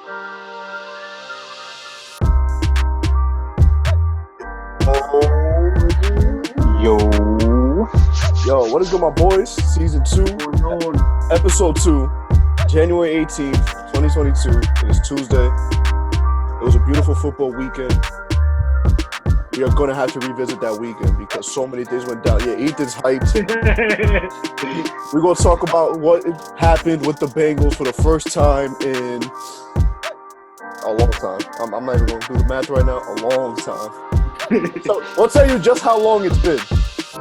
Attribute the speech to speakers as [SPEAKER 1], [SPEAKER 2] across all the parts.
[SPEAKER 1] Yo, what is good, my boys? Season 2, episode 2, January 18th, 2022. It is Tuesday. It was a beautiful football weekend. We are going to have to revisit that weekend because so many things went down. Yeah, Ethan's hyped. We're going to talk about what happened with the Bengals for the first time in a long time. I'm not even going to do the math right now. A long time. So I'll tell you just how long it's been.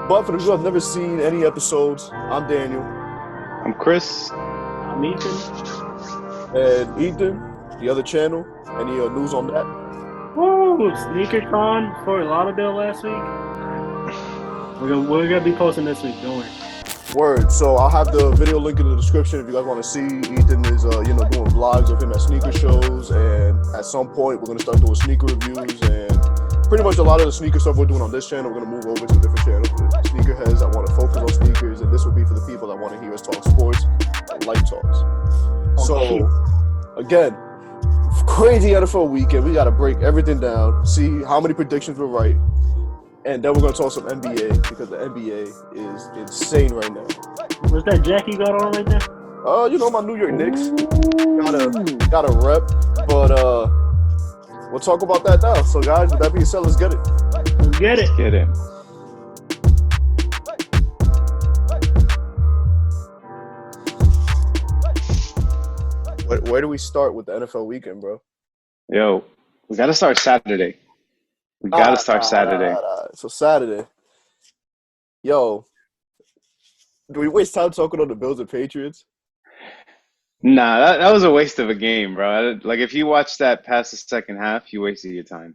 [SPEAKER 1] But for the people who have never seen any episodes, I'm Daniel.
[SPEAKER 2] I'm Chris.
[SPEAKER 3] I'm Ethan.
[SPEAKER 1] And Ethan, the other channel. Any news on that?
[SPEAKER 3] Woo! SneakerCon Fort Lauderdale last week. We're gonna be posting this week. Don't worry.
[SPEAKER 1] Word. So I'll have the video link in the description if you guys want to see. Ethan is doing vlogs of him at sneaker shows, and at some point we're gonna start doing sneaker reviews and pretty much a lot of the sneaker stuff we're doing on this channel. We're gonna move over to a different channel for sneakerheads that want to focus on sneakers, and this will be for the people that want to hear us talk sports and life talks. So again, crazy NFL weekend. We got to break everything down, see how many predictions were right, and then we're going to talk some NBA because the NBA is insane right now.
[SPEAKER 3] What's that jacket you got on right there?
[SPEAKER 1] My New York Knicks. Got a rep, but we'll talk about that now. So guys, with that being said, let's get it.
[SPEAKER 3] Let's get it.
[SPEAKER 2] Get it.
[SPEAKER 1] Where do we start with the NFL weekend, bro?
[SPEAKER 2] Yo, we got to start Saturday. Saturday.
[SPEAKER 1] So Saturday. Yo, do we waste time talking on the Bills and Patriots?
[SPEAKER 2] Nah, that was a waste of a game, bro. Like, if you watch that past the second half, you wasted your time.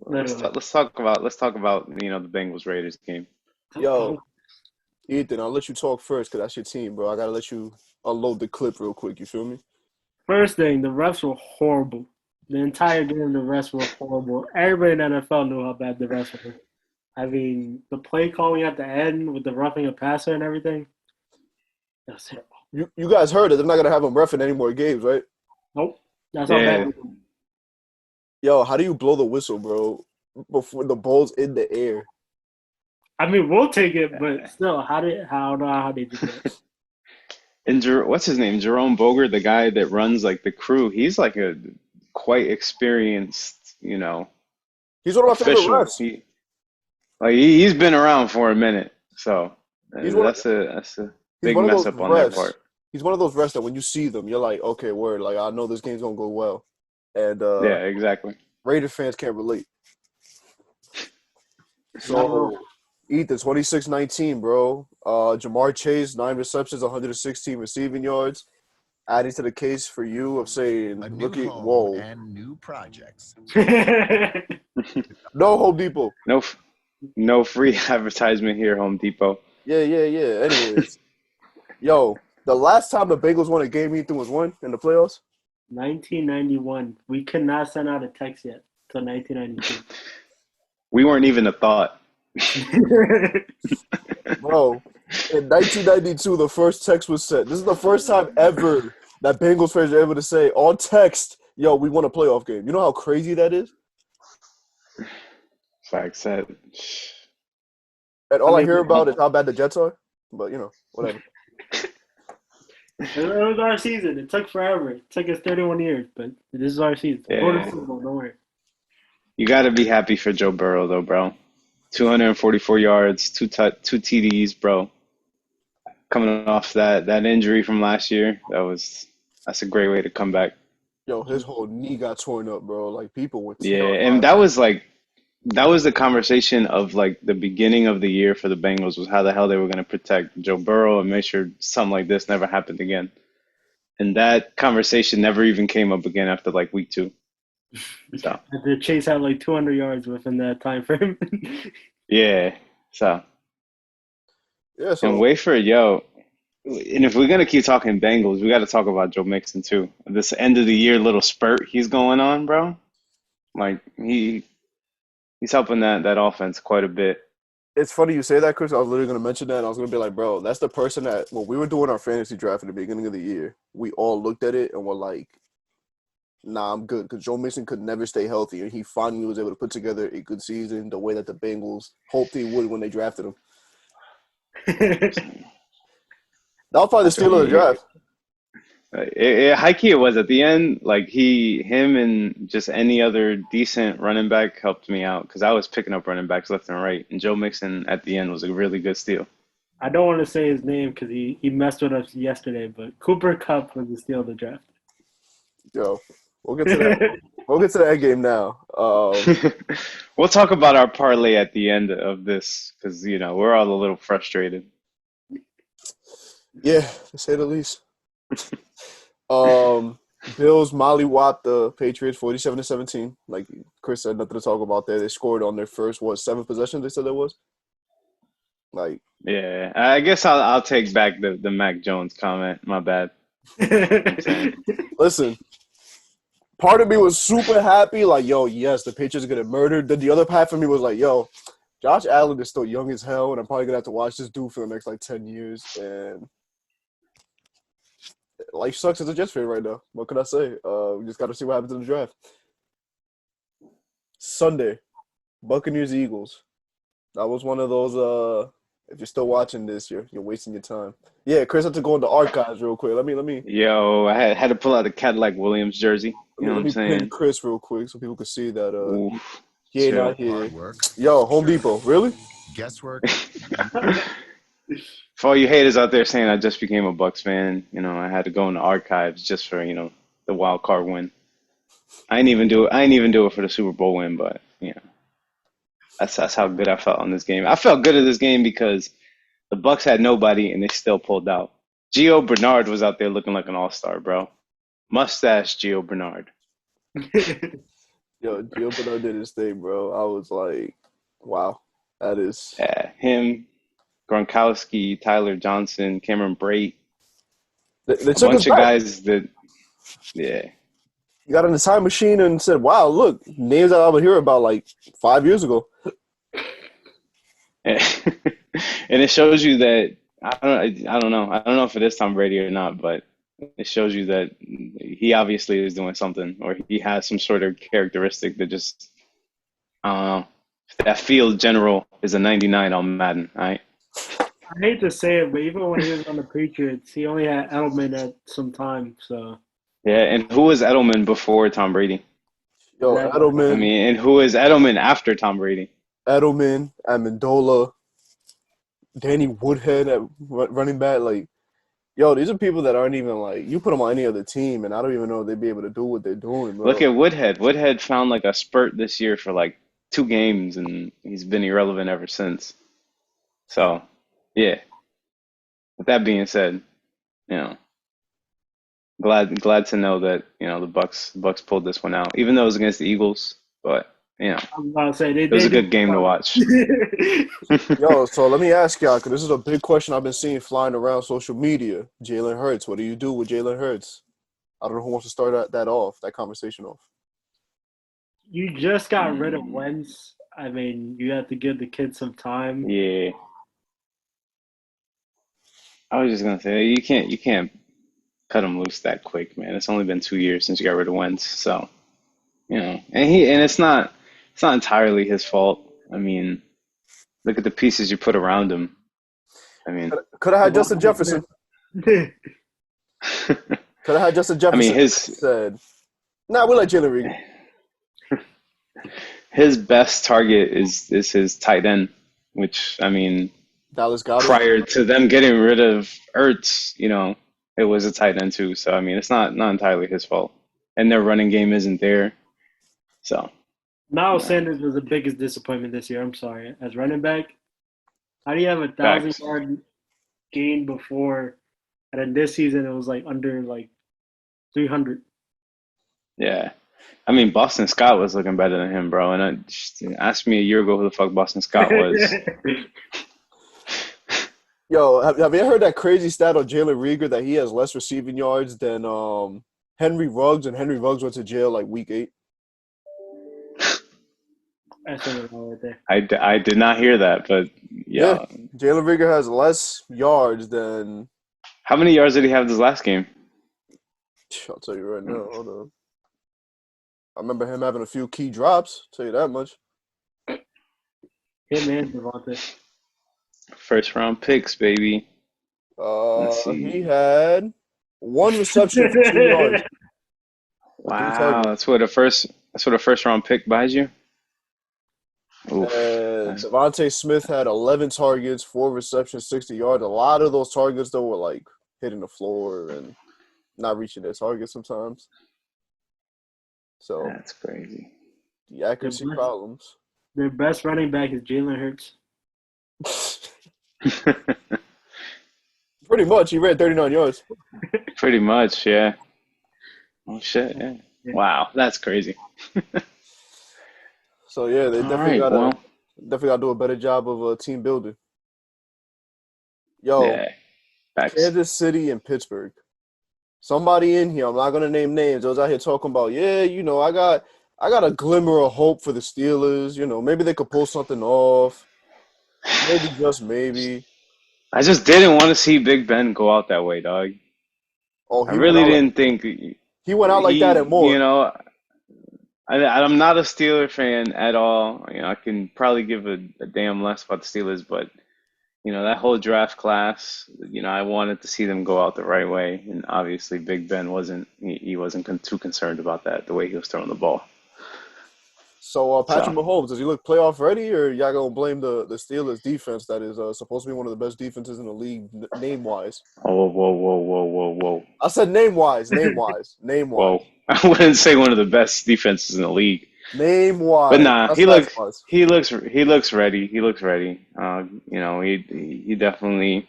[SPEAKER 2] Let's talk about the Bengals Raiders game.
[SPEAKER 1] Yo, Ethan, I'll let you talk first because that's your team, bro. I gotta let you unload the clip real quick. You feel me?
[SPEAKER 3] First thing, the refs were horrible. The entire game, the refs were horrible. Everybody in the NFL knew how bad the refs were. I mean, the play calling at the end with the roughing a passer and everything, that was terrible.
[SPEAKER 1] You guys heard it. They're not going to have him reffing any more games, right?
[SPEAKER 3] Nope. That's how bad.
[SPEAKER 1] Yo, how do you blow the whistle, bro, before the ball's in the air?
[SPEAKER 3] I mean, we'll take it, but still, how they do that?
[SPEAKER 2] And what's his name? Jerome Boger, the guy that runs like the crew. He's like a quite experienced,
[SPEAKER 1] He's one of my favorite refs.
[SPEAKER 2] He's been around for a minute, so that's a big mess up on their part.
[SPEAKER 1] He's one of those refs that when you see them, you're like, okay, word, like I know this game's gonna go well, and
[SPEAKER 2] yeah, exactly.
[SPEAKER 1] Raider fans can't relate. So. Ethan, 26-19, bro. Jamar Chase, 9 receptions, 116 receiving yards. Adding to the case for you of saying, rookie, whoa.
[SPEAKER 4] And new projects.
[SPEAKER 1] No Home Depot.
[SPEAKER 2] No free advertisement here, Home Depot.
[SPEAKER 1] Yeah. Anyways. Yo, the last time the Bengals won a game, Ethan, was when in the playoffs?
[SPEAKER 3] 1991. We could not send out a text yet until 1992.
[SPEAKER 2] We weren't even a thought.
[SPEAKER 1] Bro, in 1992, the first text was sent. This is the first time ever that Bengals fans are able to say on text, yo, we won a playoff game. You know how crazy that is?
[SPEAKER 2] Fact said.
[SPEAKER 1] And all I hear about is how bad the Jets are. But, whatever.
[SPEAKER 3] It was our season. It took forever. It took us 31 years, but this is our season.
[SPEAKER 2] Yeah.
[SPEAKER 3] Go to Super Bowl, don't worry.
[SPEAKER 2] You got to be happy for Joe Burrow, though, bro. 244 yards, two TDs, bro. Coming off that injury from last year, that's a great way to come back.
[SPEAKER 1] Yo, his whole knee got torn up, bro. Like people were.
[SPEAKER 2] Yeah, and that was the conversation of like the beginning of the year for the Bengals was how the hell they were going to protect Joe Burrow and make sure something like this never happened again. And that conversation never even came up again after like week 2. So
[SPEAKER 3] the Chase had like 200 yards within that time frame.
[SPEAKER 2] Yeah. So and wait for it, yo. And if we're gonna keep talking Bengals, we got to talk about Joe Mixon too. This end of the year little spurt he's going on, bro. Like he's helping that offense quite a bit.
[SPEAKER 1] It's funny you say that, Chris. I was literally going to mention that. And I was going to be like, bro, that's the person that when we were doing our fantasy draft at the beginning of the year, we all looked at it and were like, nah, I'm good, because Joe Mixon could never stay healthy, and he finally was able to put together a good season the way that the Bengals hoped he would when they drafted him. That was probably the steal of the draft.
[SPEAKER 2] High key it was at the end. Like him, and just any other decent running back helped me out because I was picking up running backs left and right, and Joe Mixon at the end was a really good steal.
[SPEAKER 3] I don't want to say his name because he messed with us yesterday, but Cooper Kupp was the steal of the draft.
[SPEAKER 1] Yo, we'll get to that. We'll get to that game now.
[SPEAKER 2] We'll talk about our parlay at the end of this because we're all a little frustrated.
[SPEAKER 1] Yeah, to say the least. Bills mollywhopped the Patriots 47-17. Like Chris said, nothing to talk about there. They scored on their first 7 possessions. They said there was.
[SPEAKER 2] Yeah, I guess I'll take back the Mac Jones comment. My bad.
[SPEAKER 1] Listen, part of me was super happy. Like, yo, yes, the Patriots are gonna murder. Then the other half of me was like, yo, Josh Allen is still young as hell, and I'm probably gonna have to watch this dude for the next 10 years. And life sucks as a Jets fan right now. What can I say? We just got to see what happens in the draft. Sunday, Buccaneers Eagles. That was one of those. If you're still watching this, you're wasting your time. Yeah, Chris had to go into archives real quick. Let me.
[SPEAKER 2] Yo, I had to pull out the Cadillac Williams jersey. You know what I'm saying?
[SPEAKER 1] Let me pin Chris real quick so people can see that. He ain't out here. Yo, Home Depot, really?
[SPEAKER 4] Guesswork.
[SPEAKER 2] For all you haters out there saying I just became a Bucks fan, I had to go in the archives just for the wild card win. I didn't even do it for the Super Bowl win, but that's how good I felt on this game. I felt good at this game because the Bucks had nobody and they still pulled out. Gio Bernard was out there looking like an all-star, bro. Mustache Gio Bernard.
[SPEAKER 1] Yo, Gio Bernard did his thing, bro. I was like, wow, that is.
[SPEAKER 2] Yeah, him. Gronkowski, Tyler Johnson, Cameron Brate,
[SPEAKER 1] they
[SPEAKER 2] a bunch of guys that, yeah.
[SPEAKER 1] You got in the time machine and said, wow, look, names that I would hear about 5 years ago.
[SPEAKER 2] And it shows you that, I don't know if it is Tom Brady or not, but it shows you that he obviously is doing something, or he has some sort of characteristic that just, I don't know. That field general is a 99 on Madden, all right?
[SPEAKER 3] I hate to say it, but even when he was on the Patriots, he only had Edelman at some time. So
[SPEAKER 2] yeah, and who was Edelman before Tom Brady?
[SPEAKER 1] Yo, Edelman.
[SPEAKER 2] I mean, and who is Edelman after Tom Brady?
[SPEAKER 1] Edelman, Amendola, Danny Woodhead at running back. Yo, these are people that aren't even you put them on any other team, and I don't even know if they'd be able to do what they're doing, bro.
[SPEAKER 2] Look at Woodhead. Woodhead found a spurt this year for 2 games, and he's been irrelevant ever since. So. Yeah. With that being said, glad to know that the Bucks pulled this one out, even though it was against the Eagles. But
[SPEAKER 3] I'm about to say
[SPEAKER 2] it was a good game to watch.
[SPEAKER 1] Yo, so let me ask y'all, because this is a big question I've been seeing flying around social media. Jalen Hurts, what do you do with Jalen Hurts? I don't know who wants to start that conversation off.
[SPEAKER 3] You just got rid of Wentz. I mean, you have to give the kid some time.
[SPEAKER 2] Yeah. I was just gonna say you can't cut him loose that quick, man. It's only been 2 years since you got rid of Wentz, so and it's not entirely his fault. I mean, look at the pieces you put around him. I mean,
[SPEAKER 1] could have had Justin Jefferson. Could have had Justin Jefferson.
[SPEAKER 2] I mean,
[SPEAKER 1] said, "Nah, we'll let Jalen Reed."
[SPEAKER 2] His best target is his tight end, which I mean.
[SPEAKER 1] Dallas Goedert.
[SPEAKER 2] Prior to them getting rid of Ertz, it was a tight end too. So I mean, it's not entirely his fault, and their running game isn't there. So
[SPEAKER 3] Miles Sanders was the biggest disappointment this year. I'm sorry, as running back, how do you have 1,000-yard gain before, and then this season it was under 300?
[SPEAKER 2] Yeah, I mean Boston Scott was looking better than him, bro. And ask me a year ago who the fuck Boston Scott was.
[SPEAKER 1] Yo, have you ever heard that crazy stat on Jalen Reagor that he has less receiving yards than Henry Ruggs, and Henry Ruggs went to jail week 8?
[SPEAKER 3] That's right there.
[SPEAKER 2] I did not hear that, but yeah.
[SPEAKER 1] Jalen Reagor has less yards than.
[SPEAKER 2] How many yards did he have this last game?
[SPEAKER 1] I'll tell you right now. Hold on. I remember him having a few key drops. Tell you that much.
[SPEAKER 3] Him and Devonte.
[SPEAKER 2] First round picks, baby. Let's see.
[SPEAKER 1] He had 1 reception for 2 yards.
[SPEAKER 2] Wow, that's what a first round pick buys you.
[SPEAKER 1] Oof, Devonte Smith had 11 targets, 4 receptions, 60 yards. A lot of those targets though were like hitting the floor and not reaching their target sometimes. So
[SPEAKER 2] that's crazy.
[SPEAKER 1] The accuracy problems.
[SPEAKER 3] Their best running back is Jalen Hurts.
[SPEAKER 1] Pretty much, he ran 39 yards.
[SPEAKER 2] Pretty much, yeah. Oh shit, yeah. Wow, that's crazy.
[SPEAKER 1] So yeah, they definitely gotta do a better job of team building. Yo, Kansas City and Pittsburgh. Somebody in here, I'm not gonna name names. Those out here talking about, I got a glimmer of hope for the Steelers. Maybe they could pull something off. Maybe just maybe.
[SPEAKER 2] I just didn't want to see Big Ben go out that way, dog.
[SPEAKER 1] Oh,
[SPEAKER 2] I really didn't think
[SPEAKER 1] he went out like that and more.
[SPEAKER 2] I'm not a Steeler fan at all. I can probably give a damn less about the Steelers, but that whole draft class, I wanted to see them go out the right way, and obviously Big Ben wasn't too concerned about that, the way he was throwing the ball.
[SPEAKER 1] So Patrick Mahomes, does he look playoff ready, or y'all gonna blame the Steelers defense that is supposed to be one of the best defenses in the league name wise?
[SPEAKER 2] Oh, whoa!
[SPEAKER 1] I said name wise.
[SPEAKER 2] Whoa! I wouldn't say one of the best defenses in the league.
[SPEAKER 1] Name wise,
[SPEAKER 2] but nah, he looks ready. He looks ready. He definitely.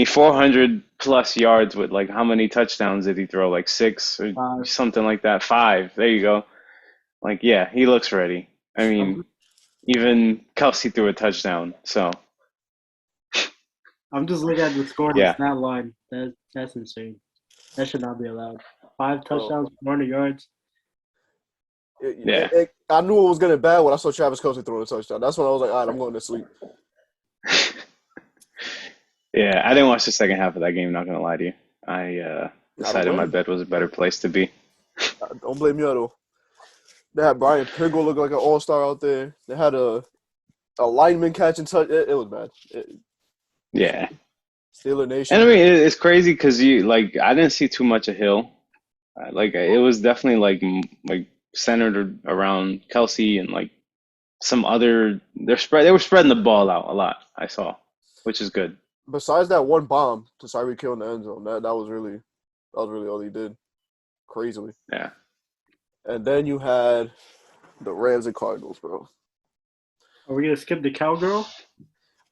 [SPEAKER 2] 400 plus yards with like how many touchdowns did he throw? Like 6 or something like that. 5. There you go. Like, yeah, he looks ready. Even Kelce threw a touchdown. So
[SPEAKER 3] I'm just looking at the score on that line. That's insane. That should not be allowed. 5 touchdowns, 400 yards.
[SPEAKER 1] I knew it was getting bad when I saw Travis Kelce throw a touchdown. That's when I was like, all right, I'm going to sleep.
[SPEAKER 2] Yeah, I didn't watch the second half of that game, not going to lie to you. I decided my bed was a better place to be.
[SPEAKER 1] Don't blame me at all. They had Brian Pringle look like an all-star out there. They had a lineman catching touch. It was bad.
[SPEAKER 2] Yeah.
[SPEAKER 1] Steeler Nation.
[SPEAKER 2] And it's crazy because I didn't see too much of Hill. It was definitely like centered around Kelce and like some other. They were spreading the ball out a lot. I saw, which is good.
[SPEAKER 1] Besides that one bomb to Tyreek Hill in the end zone, that was really all he did. Crazily.
[SPEAKER 2] Yeah.
[SPEAKER 1] And then you had the Rams and Cardinals, bro.
[SPEAKER 3] Are we gonna skip the cowgirl?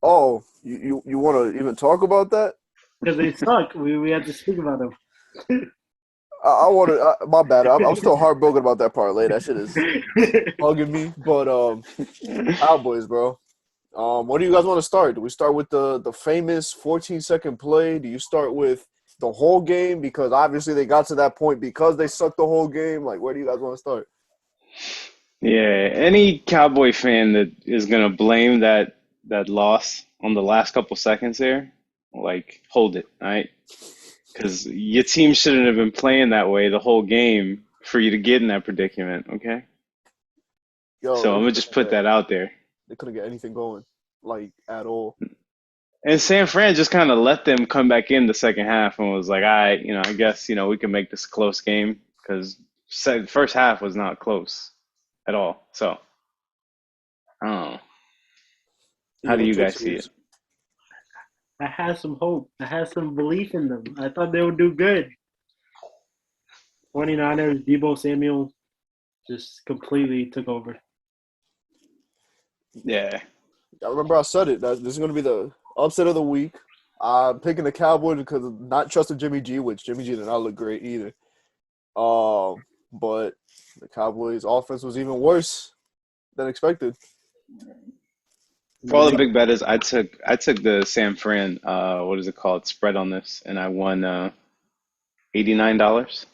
[SPEAKER 1] Oh, you want to even talk about that?
[SPEAKER 3] Because they suck. We had to speak about them.
[SPEAKER 1] I want to. My bad. I'm still heartbroken about that parlay. That shit is bugging me. But Cowboys, bro. What do you guys want to start? Do we start with the famous 14-second play? Do you start with the whole game? Because obviously they got to that point because they sucked the whole game. Like, where do you guys want to start?
[SPEAKER 2] Yeah, any Cowboy fan that is gonna blame that loss on the last couple seconds there, like, hold it, all right? Because your team shouldn't have been playing that way the whole game for you to get in that predicament, okay? So I'm gonna just put that out there.
[SPEAKER 1] They couldn't get anything going, like, at all.
[SPEAKER 2] And San Fran just kind of let them come back in the second half and was like, all right, I guess, we can make this a close game because the first half was not close at all. So, I don't know. How do you guys see it?
[SPEAKER 3] I had some hope. I had some belief in them. I thought they would do good. 49ers, Deebo Samuel just completely took over.
[SPEAKER 2] Yeah.
[SPEAKER 1] I remember I said it. This is going to be the upset of the week. I'm picking the Cowboys because of not trusting Jimmy G, which Jimmy G did not look great either. But the Cowboys' offense was even worse than expected.
[SPEAKER 2] For all the big bettors, I took the San Fran, what is it called, spread on this, and I won $89.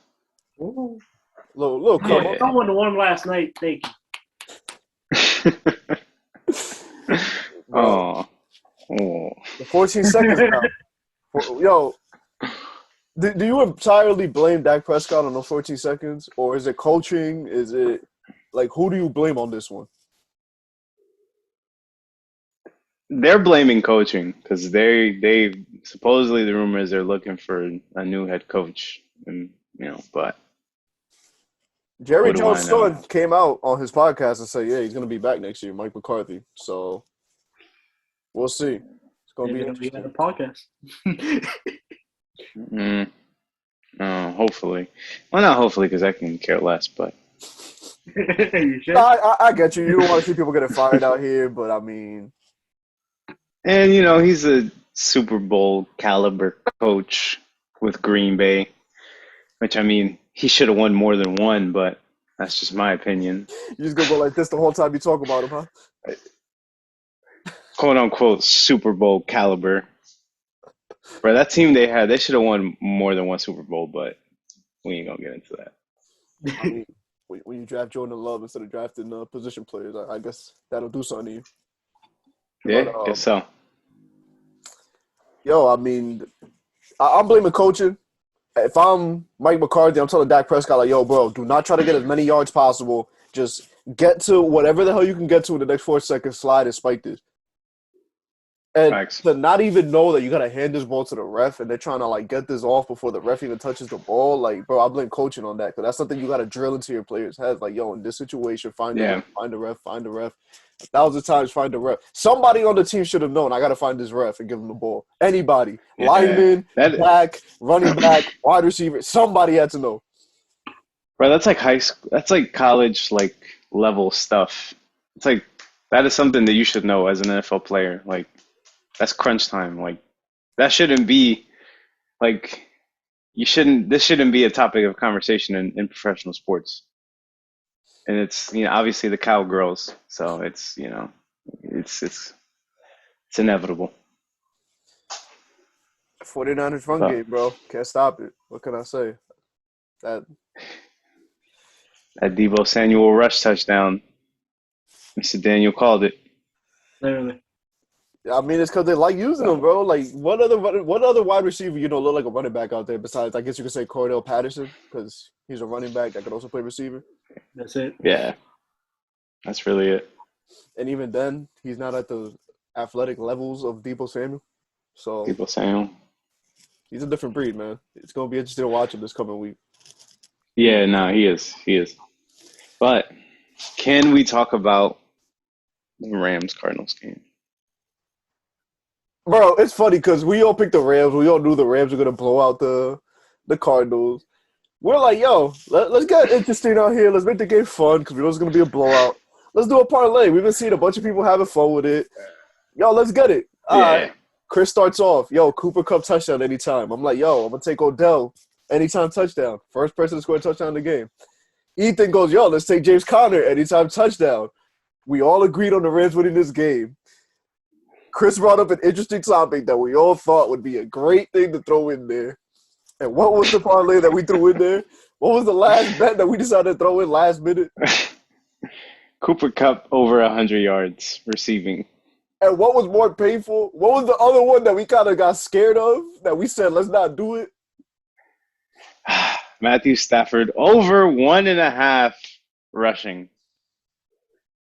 [SPEAKER 1] Little
[SPEAKER 3] come. Someone won last night. Thank you.
[SPEAKER 2] Oh.
[SPEAKER 1] The 14 seconds now. Yo, do you entirely blame Dak Prescott on those 14 seconds? Or is it coaching? Is it Like, who do you blame on this one?
[SPEAKER 2] They're blaming coaching because they supposedly the rumor is they're looking for a new head coach, and but
[SPEAKER 1] Jerry
[SPEAKER 2] what do I
[SPEAKER 1] Jones'
[SPEAKER 2] know?
[SPEAKER 1] son came out on his podcast and said, "Yeah, he's gonna be back next year, Mike McCarthy." So we'll see. It's gonna be interesting.
[SPEAKER 3] On a podcast.
[SPEAKER 2] Hopefully. Well, not hopefully because I can care less, but.
[SPEAKER 3] You sure?
[SPEAKER 1] No, I get you. You don't want to see people getting fired out here, but I mean.
[SPEAKER 2] And, he's a Super Bowl caliber coach with Green Bay, which, I mean, he should have won more than one, but that's just my opinion.
[SPEAKER 1] You just gonna go like this the whole time you talk about him, huh?
[SPEAKER 2] Quote unquote Super Bowl caliber. Bro, that team they should have won more than one Super Bowl, but we ain't gonna get into that.
[SPEAKER 1] I mean, when you draft Jordan Love instead of drafting position players, I guess that'll do something to you.
[SPEAKER 2] Yeah, guess so.
[SPEAKER 1] Yo, I mean, I'm blaming coaching. If I'm Mike McCarthy, I'm telling Dak Prescott, like, yo, bro, do not try to get as many yards possible. Just get to whatever the hell you can get to in the next 4 seconds, slide and spike this. And
[SPEAKER 2] Thanks.
[SPEAKER 1] to not even know that you got to hand this ball to the ref and they're trying to, like, get this off before the ref even touches the ball, like, bro, I blame coaching on that because that's something you got to drill into your players' heads. Like, yo, in this situation, find the ref. 1,000 times find the ref. Somebody on the team should have known, I got to find this ref and give him the ball. Anybody. Yeah. Lineman, back, running back, wide receiver. Somebody had to know.
[SPEAKER 2] Bro, that's like high school. That's like college, like, level stuff. It's like that is something that you should know as an NFL player. Like, that's crunch time. Like, that shouldn't be, like, this shouldn't be a topic of conversation in professional sports. And it's, obviously the cowgirls. So it's, it's inevitable.
[SPEAKER 1] 49ers run game, bro. Can't stop it. What can I say? That
[SPEAKER 2] Deebo Samuel rush touchdown. Mr. Daniel called it.
[SPEAKER 3] Literally.
[SPEAKER 1] I mean, it's because they like using them, bro. Like, what other wide receiver, look like a running back out there besides, I guess you could say, Cordell Patterson, because he's a running back that could also play receiver.
[SPEAKER 3] That's it.
[SPEAKER 2] Yeah. That's really it.
[SPEAKER 1] And even then, he's not at the athletic levels of Deebo Samuel. So
[SPEAKER 2] Deebo Samuel.
[SPEAKER 1] He's a different breed, man. It's going to be interesting to watch him this coming week.
[SPEAKER 2] Yeah, no, he is. He is. But can we talk about the Rams-Cardinals game?
[SPEAKER 1] Bro, it's funny because we all picked the Rams. We all knew the Rams were going to blow out the Cardinals. We're like, yo, let's get interesting out here. Let's make the game fun because we know it's going to be a blowout. Let's do a parlay. We've been seeing a bunch of people having fun with it. Yo, let's get it. All right. Chris starts off. Yo, Cooper Kupp touchdown anytime. I'm like, yo, I'm going to take Odell anytime touchdown. First person to score a touchdown in the game. Ethan goes, yo, let's take James Conner anytime touchdown. We all agreed on the Rams winning this game. Chris brought up an interesting topic that we all thought would be a great thing to throw in there. And what was the parlay that we threw in there? What was the last bet that we decided to throw in last minute?
[SPEAKER 2] Cooper Kupp over 100 yards receiving.
[SPEAKER 1] And what was more painful? What was the other one that we kind of got scared of that we said, let's not do it?
[SPEAKER 2] Matthew Stafford over 1.5 rushing.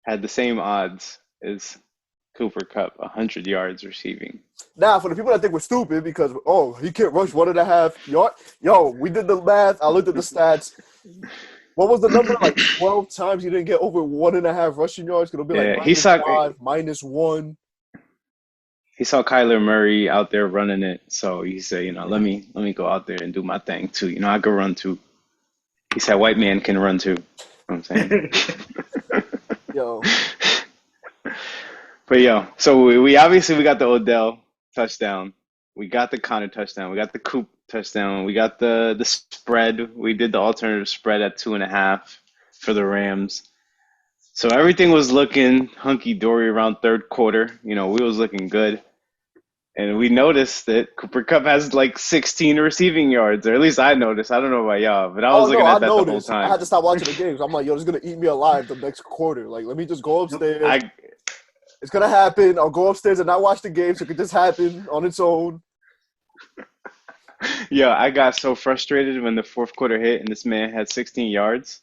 [SPEAKER 2] Had the same odds as Cooper Kupp, 100 yards receiving.
[SPEAKER 1] Now, for the people that think we're stupid because, he can't rush 1.5 yards. Yo, we did the math. I looked at the stats. What was the number? Like 12 times he didn't get over 1.5 rushing yards. It'll be like -5, -1.
[SPEAKER 2] He saw Kyler Murray out there running it, so he said, let me go out there and do my thing too. I could run too. He said, white man can run too. You know what I'm saying?
[SPEAKER 1] Yo.
[SPEAKER 2] But so we obviously got the Odell touchdown. We got the Connor touchdown. We got the Coop touchdown. We got the spread. We did the alternative spread at 2.5 for the Rams. So everything was looking hunky-dory around third quarter. We was looking good. And we noticed that Cooper Kupp has like 16 receiving yards, or at least I noticed. I don't know about y'all, but I was looking at that the whole time.
[SPEAKER 1] I had to stop watching the games. I'm like, yo, this is going to eat me alive the next quarter. Like, let me just go upstairs. It's going to happen. I'll go upstairs and not watch the game so it could just happen on its own.
[SPEAKER 2] Yeah, I got so frustrated when the fourth quarter hit and this man had 16 yards.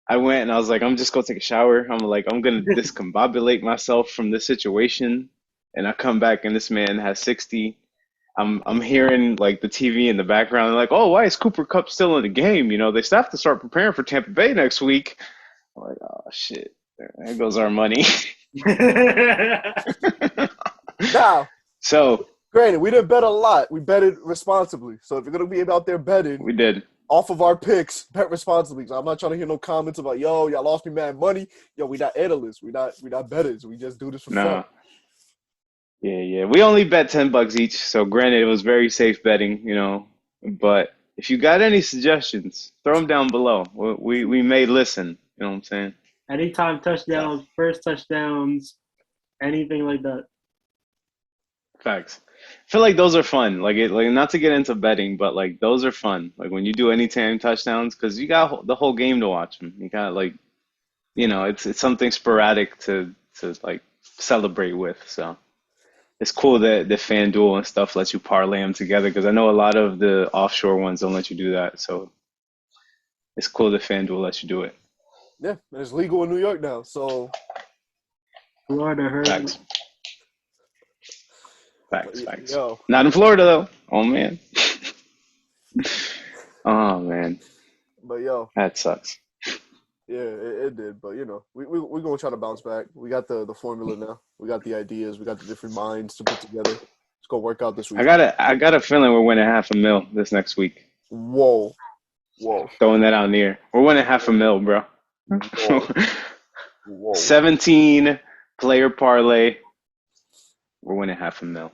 [SPEAKER 2] I went and I was like, I'm just gonna take a shower. I'm like, I'm gonna discombobulate myself from this situation. And I come back and this man has 60. I'm hearing like the TV in the background, like, oh, why is Cooper Kupp still in the game? You know, they still have to start preparing for Tampa Bay next week. I'm like, oh shit, there goes our money.
[SPEAKER 1] Now,
[SPEAKER 2] So
[SPEAKER 1] granted, we didn't bet a lot. We betted responsibly. So if you're gonna be out there betting
[SPEAKER 2] we did.
[SPEAKER 1] off of our picks, bet responsibly. So I'm not trying to hear no comments about, yo, y'all lost me mad money. Yo, we not analysts. We not bettors. We just do this for fun.
[SPEAKER 2] Yeah. We only bet $10 each. So granted, it was very safe betting, you know. But if you got any suggestions, throw them down below. We may listen. You know what I'm saying?
[SPEAKER 3] Anytime touchdowns, first touchdowns, anything like that.
[SPEAKER 2] Facts. I feel like those are fun. Like not to get into betting, but like those are fun. Like when you do anytime touchdowns, because you got the whole game to watch them. You got like, you know, it's something sporadic to like celebrate with. So it's cool that the FanDuel and stuff lets you parlay them together. Because I know a lot of the offshore ones don't let you do that. So it's cool that FanDuel lets you do it.
[SPEAKER 1] Yeah, and it's legal in New York now. So
[SPEAKER 3] Florida heard.
[SPEAKER 2] Facts. Facts.
[SPEAKER 1] Yo.
[SPEAKER 2] Not in Florida though. Oh man. Oh man.
[SPEAKER 1] But yo,
[SPEAKER 2] that sucks.
[SPEAKER 1] Yeah, it did. But you know, we're gonna try to bounce back. We got the formula now. We got the ideas. We got the different minds to put together. It's gonna work out this week.
[SPEAKER 2] I got a feeling we're winning $500,000 this next week.
[SPEAKER 1] Whoa.
[SPEAKER 2] Throwing that out in the air. We're winning $500,000, bro.
[SPEAKER 1] Whoa.
[SPEAKER 2] 17 player parlay. We're winning $500,000.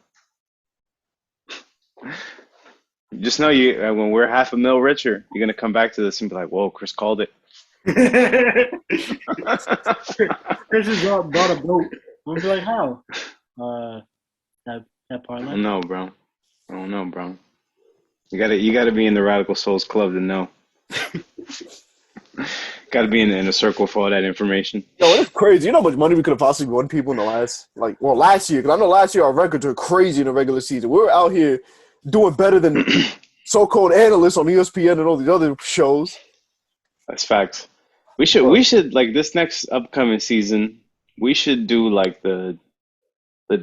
[SPEAKER 2] Just know you when we're $500,000 richer, you're gonna come back to this and be like, "Whoa, Chris called it."
[SPEAKER 3] Chris just bought a boat. I'll be like, how? That parlay.
[SPEAKER 2] I don't know, bro. You gotta be in the Radical Souls Club to know. Gotta be in the inner circle for all that information.
[SPEAKER 1] Yo, it's crazy. You know how much money we could have possibly won people in the last year? Because I know last year our records are crazy in the regular season. We were out here doing better than so-called analysts on ESPN and all these other shows. That's
[SPEAKER 2] facts. We should like this next upcoming season, we should do like the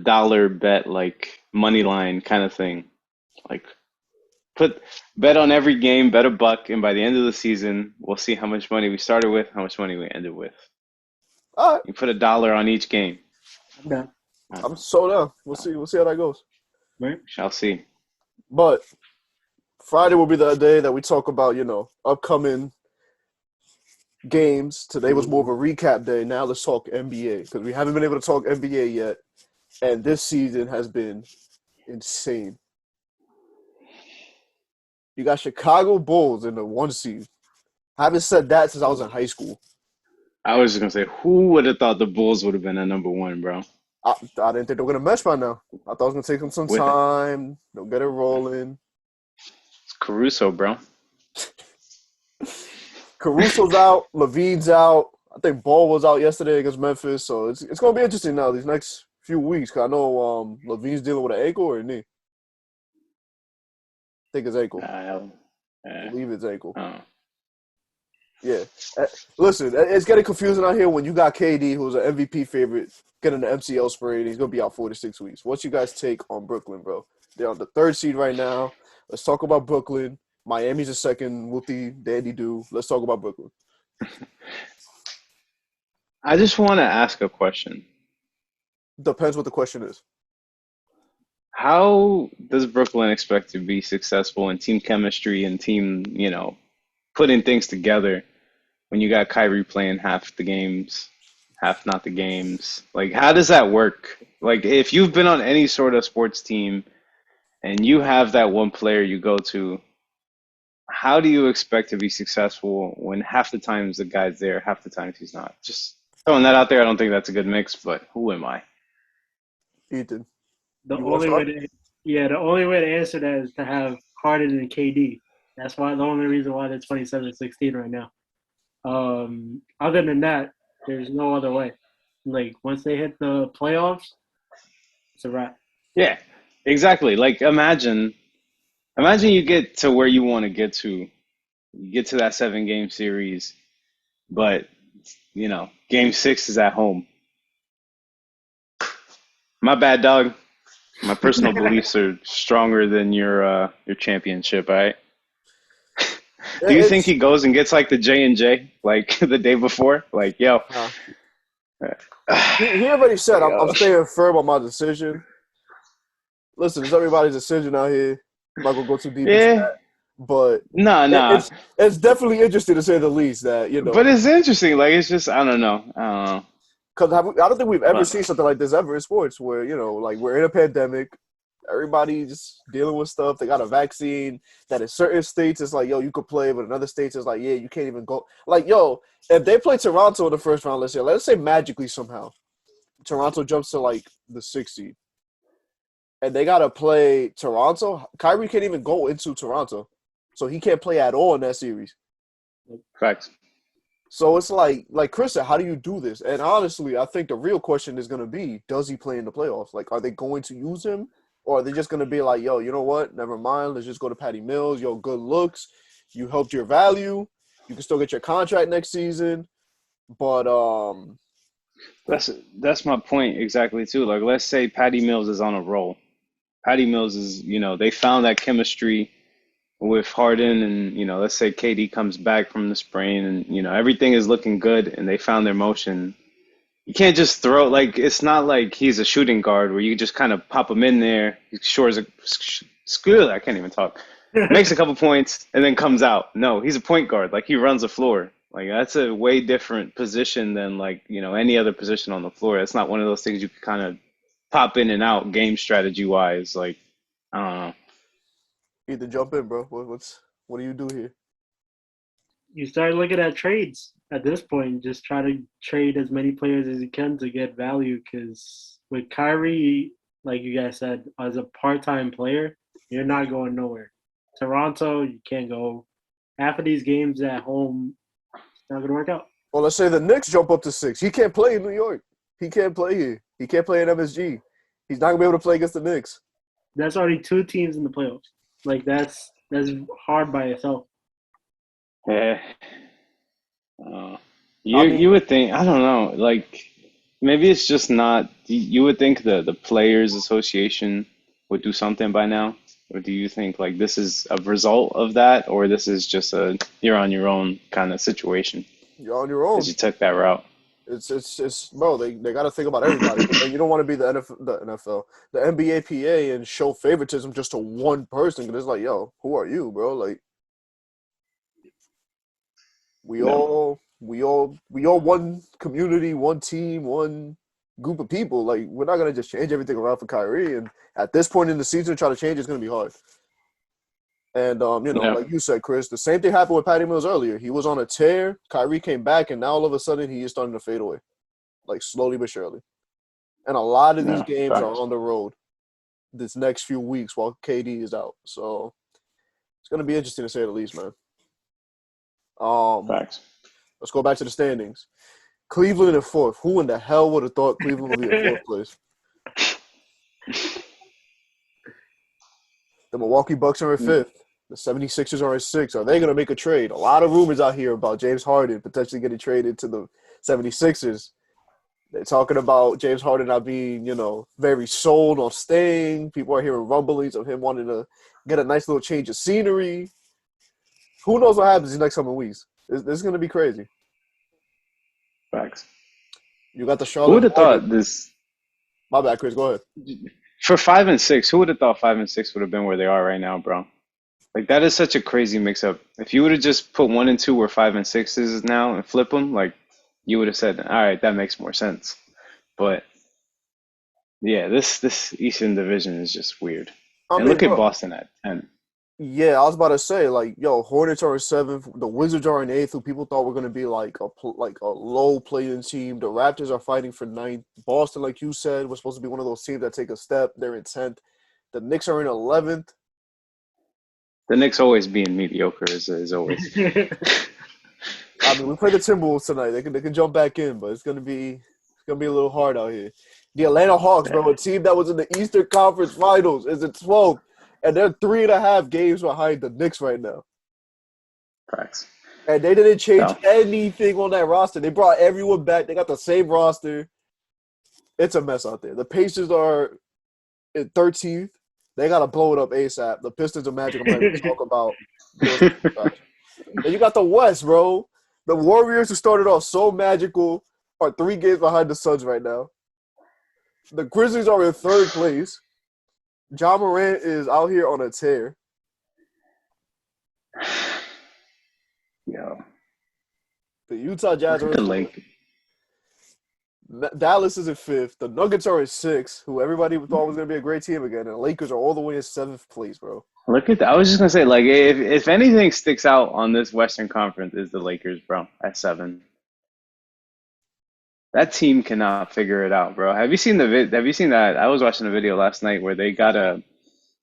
[SPEAKER 2] dollar bet, like money line kind of thing. Like bet on every game, bet $1, and by the end of the season, we'll see how much money we started with, how much money we ended with.
[SPEAKER 1] All right.
[SPEAKER 2] You put $1 on each game.
[SPEAKER 3] Yeah.
[SPEAKER 1] I'm so down. We'll see how that goes.
[SPEAKER 3] Right.
[SPEAKER 2] Shall see.
[SPEAKER 1] But Friday will be the day that we talk about, upcoming games. Today was more of a recap day. Now let's talk NBA because we haven't been able to talk NBA yet. And this season has been insane. You got Chicago Bulls in the 1 seed. I haven't said that since I was in high school.
[SPEAKER 2] I was just going to say, who would have thought the Bulls would have been at number 1, bro?
[SPEAKER 1] I didn't think they were going to mesh by now. I thought it was going to take them some time. They'll get it rolling.
[SPEAKER 2] It's Caruso, bro.
[SPEAKER 1] Caruso's out. Levine's out. I think Ball was out yesterday against Memphis. So it's going to be interesting now these next few weeks. Cause I know Levine's dealing with an ankle or a knee. I think it's ankle. I believe it's ankle.
[SPEAKER 2] Oh.
[SPEAKER 1] Yeah. Listen, it's getting confusing out here when you got KD, who's an MVP favorite, getting the MCL sprain. He's going to be out 4 to 6 weeks. What's you guys' take on Brooklyn, bro? They're on the 3rd seed right now. Let's talk about Brooklyn. Miami's a 2nd. Whoopty, dandy do. Let's talk about Brooklyn.
[SPEAKER 2] I just want to ask a question.
[SPEAKER 1] Depends what the question is.
[SPEAKER 2] How does Brooklyn expect to be successful in team chemistry and team, putting things together when you got Kyrie playing half the games, half not the games? Like, how does that work? Like, if you've been on any sort of sports team and you have that one player you go to, how do you expect to be successful when half the times the guy's there, half the times he's not? Just throwing that out there. I don't think that's a good mix, but who am I?
[SPEAKER 1] Ethan.
[SPEAKER 3] The only way to answer that is to have Harden and KD. That's the only reason why they're 27-16 right now. Other than that, there's no other way. Like, once they hit the playoffs, it's a wrap.
[SPEAKER 2] Yeah, exactly. Like, imagine you get to where you want to get to. You get to that 7-game series. But, game 6 is at home. My bad, dog. My personal beliefs are stronger than your championship, all right? Do you think he goes and gets like the J&J like the day before? Like, yo.
[SPEAKER 1] He already said, I'm staying firm on my decision. Listen, it's everybody's decision out here. I'm not going to go too deep into that. But it's definitely interesting to say the least that,
[SPEAKER 2] But it's interesting. Like, it's just, I don't know.
[SPEAKER 1] Because I don't think we've ever seen something like this ever in sports where, like we're in a pandemic. Everybody's dealing with stuff. They got a vaccine that in certain states it's like, yo, you could play, but in other states it's like, yeah, you can't even go. Like, yo, if they play Toronto in the first round, let's say magically somehow, Toronto jumps to like the 6th seed, and they got to play Toronto. Kyrie can't even go into Toronto, so he can't play at all in that series.
[SPEAKER 2] Facts.
[SPEAKER 1] So it's like Chris said, how do you do this? And honestly, I think the real question is going to be, does he play in the playoffs? Like, are they going to use him? Or are they just going to be like, yo, you know what? Never mind. Let's just go to Patty Mills. Yo, good looks. You helped your value. You can still get your contract next season. But
[SPEAKER 2] that's my point exactly, too. Like, let's say Patty Mills is on a roll. Patty Mills is, they found that chemistry with Harden, and let's say KD comes back from the sprain, and everything is looking good, and they found their motion. You can't just throw, like, it's not like he's a shooting guard where you just kind of pop him in there. He shores I can't even talk. Makes a couple points and then comes out. No, he's a point guard. Like, he runs the floor. Like, that's a way different position than like any other position on the floor. It's not one of those things you can kind of pop in and out game strategy wise. Like, I don't know.
[SPEAKER 1] Either jump in, bro. What do you do here?
[SPEAKER 3] You start looking at trades at this point. Just try to trade as many players as you can to get value. Because with Kyrie, like you guys said, as a part-time player, you're not going nowhere. Toronto, you can't go. Half of these games at home, it's not going to work out.
[SPEAKER 1] Well, let's say the Knicks jump up to 6. He can't play in New York. He can't play here. He can't play in MSG. He's not going to be able to play against the Knicks.
[SPEAKER 3] That's already 2 teams in the playoffs. Like, that's hard by itself.
[SPEAKER 2] Yeah. You would think, I don't know, like, maybe it's just not, you would think the Players Association would do something by now? Or do you think, like, this is a result of that, or this is just you're on your own kind of situation?
[SPEAKER 1] You're on your own.
[SPEAKER 2] Because you took that route.
[SPEAKER 1] It's bro, they got to think about everybody. You don't want to be the NFL, the NBA PA and show favoritism just to one person. Because it's like, yo, who are you, bro? Like, we all one community, one team, one group of people. Like, we're not gonna just change everything around for Kyrie. And at this point in the season, try to change it's gonna be hard. And like you said, Chris, the same thing happened with Patty Mills earlier. He was on a tear. Kyrie came back, and now all of a sudden he is starting to fade away, like slowly but surely. And a lot of these games are on the road this next few weeks while KD is out. So it's gonna be interesting to say the least, man.
[SPEAKER 2] Facts.
[SPEAKER 1] Let's go back to the standings. Cleveland in 4th. Who in the hell would have thought Cleveland would be in 4th place? The Milwaukee Bucks are in 5th. The 76ers are in 6th. Are they going to make a trade? A lot of rumors out here about James Harden potentially getting traded to the 76ers. They're talking about James Harden not being, very sold on staying. People are hearing rumblings of him wanting to get a nice little change of scenery. Who knows what happens these next coming weeks? This is going to be crazy.
[SPEAKER 2] Facts.
[SPEAKER 1] You got the Charlotte.
[SPEAKER 2] Who would have thought this?
[SPEAKER 1] My bad, Chris. Go ahead.
[SPEAKER 2] For 5 and 6, who would have thought 5 and 6 would have been where they are right now, bro? Like, that is such a crazy mix-up. If you would have just put 1 and 2 where 5 and 6 is now and flip them, like, you would have said, all right, that makes more sense. But yeah, this Eastern Division is just weird. And look at Boston at 10.
[SPEAKER 1] Yeah, I was about to say, like, yo, Hornets are in 7th. The Wizards are in 8th, who people thought were going to be like a low playing team. The Raptors are fighting for 9th. Boston, like you said, was supposed to be one of those teams that take a step. They're in 10th. The Knicks are in 11th.
[SPEAKER 2] The Knicks always being mediocre is always.
[SPEAKER 1] I mean, we play the Timberwolves tonight. They can jump back in, but it's gonna be a little hard out here. The Atlanta Hawks, bro, a team that was in the Eastern Conference Finals, is in 12th, and they're 3.5 games behind the Knicks right now.
[SPEAKER 2] Facts.
[SPEAKER 1] And they didn't change anything on that roster. They brought everyone back. They got the same roster. It's a mess out there. The Pacers are in 13th. They got to blow it up ASAP. The Pistons are Magic. I'm not even talking about. Then you got the West, bro. The Warriors, who started off so magical, are 3 games behind the Suns right now. The Grizzlies are in 3rd place. Ja Morant is out here on a tear.
[SPEAKER 2] Yo.
[SPEAKER 1] The Utah Jazz are in 4th. Dallas is in 5th. The Nuggets are in 6th, who everybody thought was going to be a great team again. And the Lakers are all the way in 7th place, bro.
[SPEAKER 2] Look at that. I was just going to say, like, if anything sticks out on this Western Conference is the Lakers, bro, at 7. That team cannot figure it out, bro. Have you seen that? I was watching a video last night where they got a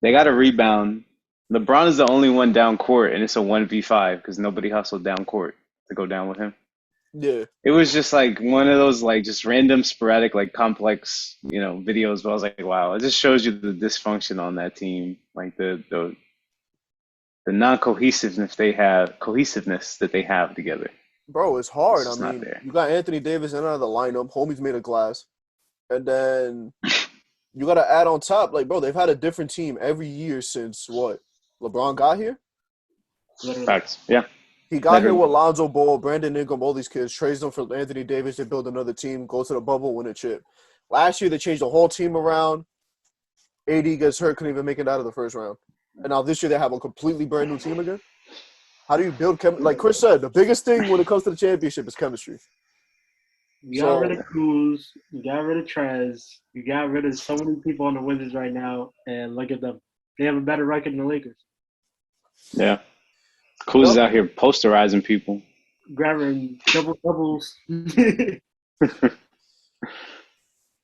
[SPEAKER 2] rebound. LeBron is the only one down court, and it's a 1v5 because nobody hustled down court to go down with him.
[SPEAKER 1] Yeah.
[SPEAKER 2] It was just like one of those like just random sporadic like complex, videos, but I was like, wow, it just shows you the dysfunction on that team, like the non-cohesiveness that they have together.
[SPEAKER 1] Bro, it's hard. I mean, you got Anthony Davis in and out of the lineup. Homie's made of glass. And then you got to add on top, like, bro, they've had a different team every year since what? LeBron got here?
[SPEAKER 2] Facts, yeah.
[SPEAKER 1] He got here with Lonzo Ball, Brandon Ingram, all these kids, trades them for Anthony Davis to build another team, go to the bubble, win a chip. Last year, they changed the whole team around. AD gets hurt, couldn't even make it out of the first round. And now this year, they have a completely brand new team again. How do you build like Chris said, the biggest thing when it comes to the championship is chemistry.
[SPEAKER 3] You got rid of Cruz. You got rid of Trez. You got rid of so many people on the Wizards right now, and look at them. They have a better record than the Lakers.
[SPEAKER 2] Yeah. Cruz is out here posterizing people.
[SPEAKER 3] Grabbing double-doubles.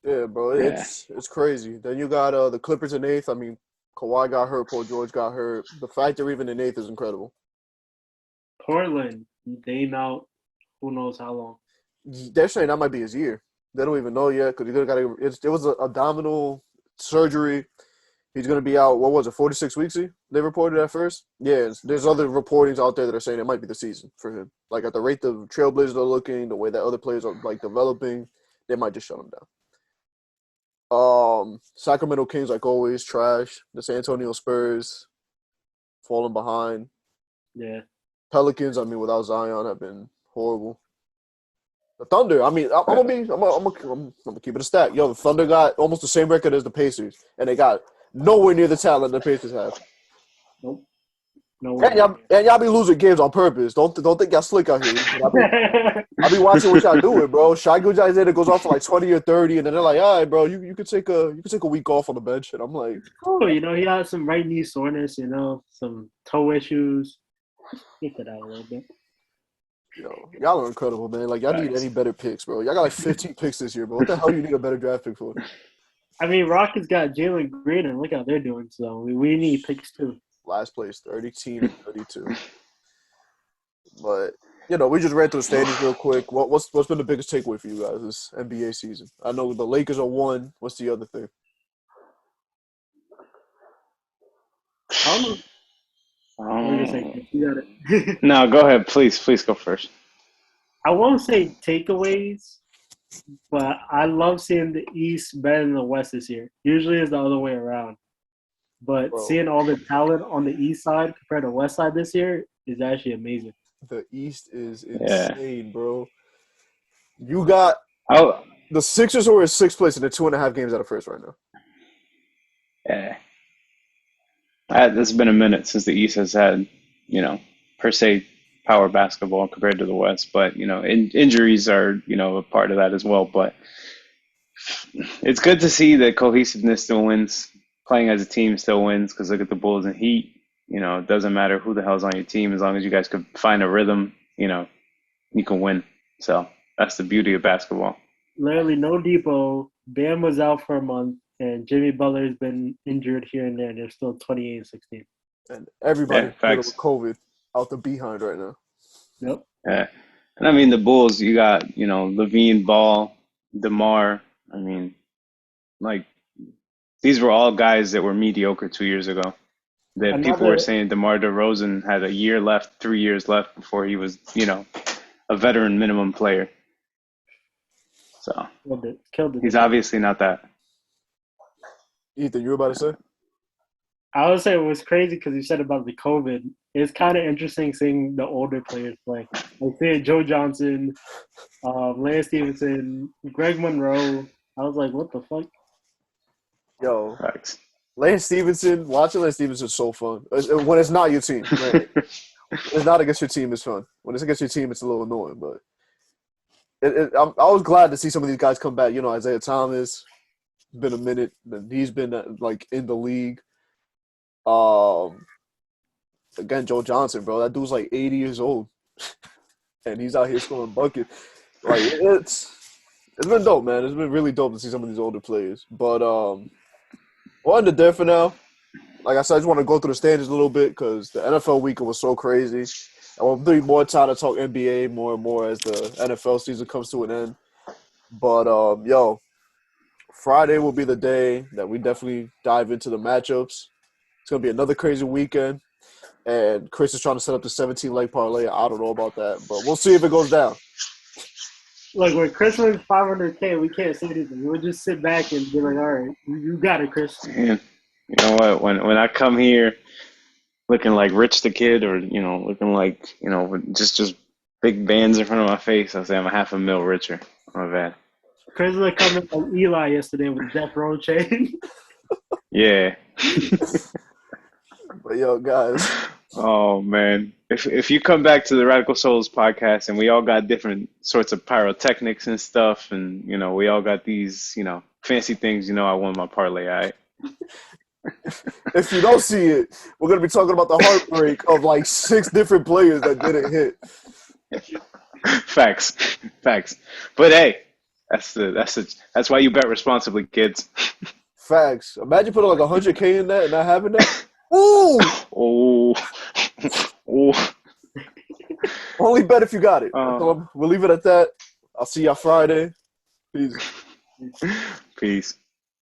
[SPEAKER 1] Yeah, bro. It's crazy. Then you got the Clippers in 8th. I mean, Kawhi got hurt. Paul George got hurt. The fact they're even in 8th is incredible.
[SPEAKER 3] Portland, Dame out. Who knows how long?
[SPEAKER 1] They're saying that might be his year. They don't even know yet because it was a abdominal surgery. He's going to be out, 46 weeks? They reported at first? Yeah, there's other reportings out there that are saying it might be the season for him. Like, at the rate the Trailblazers are looking, the way that other players are, like, developing, they might just shut him down. Sacramento Kings, like always, trash. The San Antonio Spurs, falling behind.
[SPEAKER 3] Yeah.
[SPEAKER 1] Pelicans, I mean, without Zion, have been horrible. The Thunder, I mean, I'm gonna keep it a stack. Yo, the Thunder got almost the same record as the Pacers, and they got nowhere near the talent the Pacers have.
[SPEAKER 3] Nope.
[SPEAKER 1] And y'all be losing games on purpose. Don't think y'all slick out here. I be watching what y'all doing, bro. Shai Gilgeous-Alexander goes off for like 20 or 30, and then they're like, all right, bro, you could take a week off on the bench, and I'm like,
[SPEAKER 3] oh, he had some right knee soreness, some toe issues. Get that out a little bit.
[SPEAKER 1] Yo, y'all are incredible, man. Like, y'all need any better picks, bro. Y'all got like 15 picks this year, bro. What the hell you need a better draft pick for?
[SPEAKER 3] I mean, Rockets got Jalen Green, and look how they're doing. So we need picks too.
[SPEAKER 1] Last place, 32. But we just ran through the standings real quick. What's been the biggest takeaway for you guys this NBA season? I know the Lakers are 1. What's the other thing?
[SPEAKER 3] I don't know. You got it.
[SPEAKER 2] No, go ahead. Please go first.
[SPEAKER 3] I won't say takeaways, but I love seeing the East better than the West this year. Usually it's the other way around. But seeing all the talent on the East side compared to West side this year is actually amazing.
[SPEAKER 1] The East is insane, bro. You got the Sixers who are in 6th place and they're 2.5 games out of first right now.
[SPEAKER 2] Yeah. It's been a minute since the East has had, per se, power basketball compared to the West. But, injuries are, a part of that as well. But it's good to see that cohesiveness still wins. Playing as a team still wins because look at the Bulls and Heat. It doesn't matter who the hell's on your team. As long as you guys could find a rhythm, you can win. So that's the beauty of basketball.
[SPEAKER 3] Literally no Depot. Bam was out for a month. And Jimmy Butler's been injured here and there. They're still 28-16.
[SPEAKER 1] And everybody's with COVID out the behind right now.
[SPEAKER 3] Yep.
[SPEAKER 2] Yeah. And I mean, the Bulls, you got, Levine, Ball, DeMar. I mean, like, these were all guys that were mediocre 2 years ago. That people were saying DeMar DeRozan had a year left, 3 years left before he was, a veteran minimum player. So
[SPEAKER 3] killed it.
[SPEAKER 2] He's obviously not that.
[SPEAKER 1] Ethan, you were about to say?
[SPEAKER 3] I would say it was crazy because you said about the COVID. It's kind of interesting seeing the older players play. Like seeing Joe Johnson, Lance Stevenson, Greg Monroe. I was like, what the fuck?
[SPEAKER 1] Yo,
[SPEAKER 2] Thanks.
[SPEAKER 1] Lance Stevenson, watching Lance Stevenson is so fun. When it's not your team. Right? It's not against your team, it's fun. When it's against your team, it's a little annoying. But I was glad to see some of these guys come back. Isaiah Thomas, it's been a minute. He's been, in the league. Again, Joe Johnson, bro. That dude's 80 years old. And he's out here scoring buckets. It's been dope, man. It's been really dope to see some of these older players. But we'll end it there for now. Like I said, I just want to go through the standings a little bit because the NFL weekend was so crazy. I will need more time to talk NBA more and more as the NFL season comes to an end. But, Friday will be the day that we definitely dive into the matchups. It's going to be another crazy weekend. And Chris is trying to set up the 17-leg parlay. I don't know about that, but we'll see if it goes down.
[SPEAKER 3] Look, when Chris wins 500K, we can't say anything. We'll just sit back and be like, all right, you got it, Chris.
[SPEAKER 2] Man, you know what? When I come here looking like Rich the Kid or, looking like, with just big bands in front of my face, I'll say I'm $500,000 richer. My bad.
[SPEAKER 3] Chris was coming from Eli yesterday with Death Row chain.
[SPEAKER 2] Yeah.
[SPEAKER 1] But, yo, guys.
[SPEAKER 2] Oh, man. If you come back to the Radical Souls podcast and we all got different sorts of pyrotechnics and stuff and, we all got these, fancy things, I won my parlay, all right?
[SPEAKER 1] If you don't see it, we're going to be talking about the heartbreak of 6 different players that didn't hit.
[SPEAKER 2] Facts. But, hey, that's why you bet responsibly, kids.
[SPEAKER 1] Facts. Imagine putting 100K in that and not having that. Ooh!
[SPEAKER 2] Oh.
[SPEAKER 1] Only bet if you got it. We'll leave it at that. I'll see y'all Friday. Peace.
[SPEAKER 2] Peace.